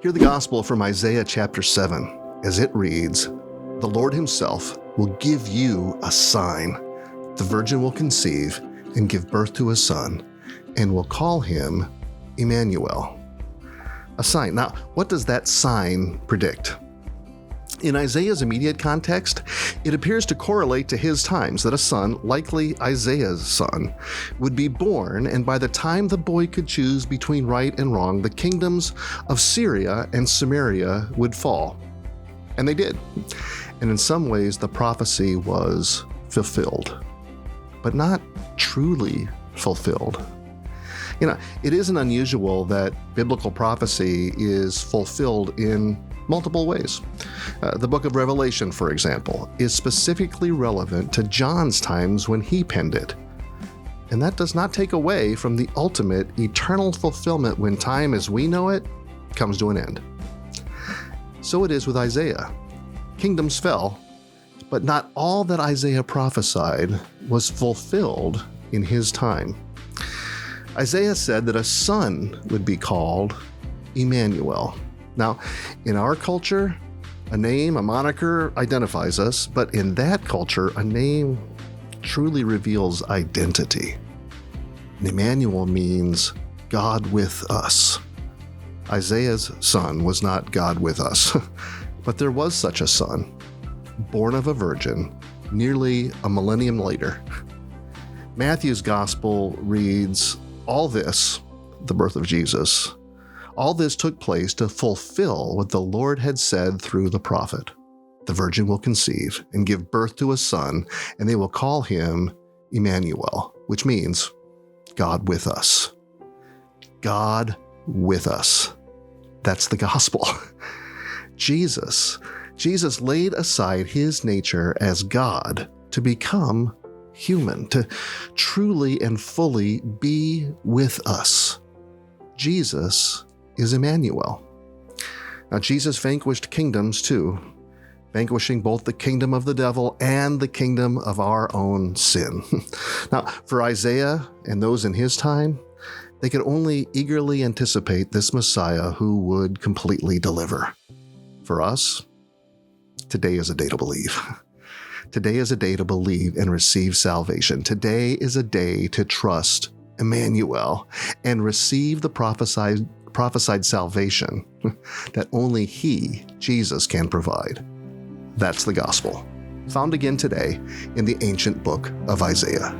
Hear the gospel from Isaiah chapter 7 as it reads, "The Lord himself will give you a sign. The virgin will conceive and give birth to a son, and will call him Immanuel." A sign. Now, what does that sign predict? In Isaiah's immediate context, it appears to correlate to his times that a son, likely Isaiah's son, would be born, and by the time the boy could choose between right and wrong, the kingdoms of Syria and Samaria would fall. And they did. And in some ways, the prophecy was fulfilled, but not truly fulfilled. It isn't unusual that biblical prophecy is fulfilled in multiple ways. The book of Revelation, for example, is specifically relevant to John's times when he penned it. And that does not take away from the ultimate eternal fulfillment when time as we know it comes to an end. So it is with Isaiah. Kingdoms fell, but not all that Isaiah prophesied was fulfilled in his time. Isaiah said that a son would be called Immanuel. Now, in our culture, a name, a moniker identifies us, but in that culture, a name truly reveals identity. And Immanuel means God with us. Isaiah's son was not God with us, but there was such a son, born of a virgin, nearly a millennium later. Matthew's gospel reads, all this, the birth of Jesus, all this took place to fulfill what the Lord had said through the prophet. The virgin will conceive and give birth to a son, and they will call him Immanuel, which means God with us. God with us. That's the gospel. Jesus laid aside his nature as God to become human, to truly and fully be with us. Jesus is Immanuel. Now, Jesus vanquished kingdoms too, vanquishing both the kingdom of the devil and the kingdom of our own sin. Now, for Isaiah and those in his time, they could only eagerly anticipate this Messiah who would completely deliver. For us, today is a day to believe. Today is a day to believe and receive salvation. Today is a day to trust Immanuel and receive the prophesied salvation that only he, Jesus, can provide. That's the gospel, found again today in the ancient book of Isaiah.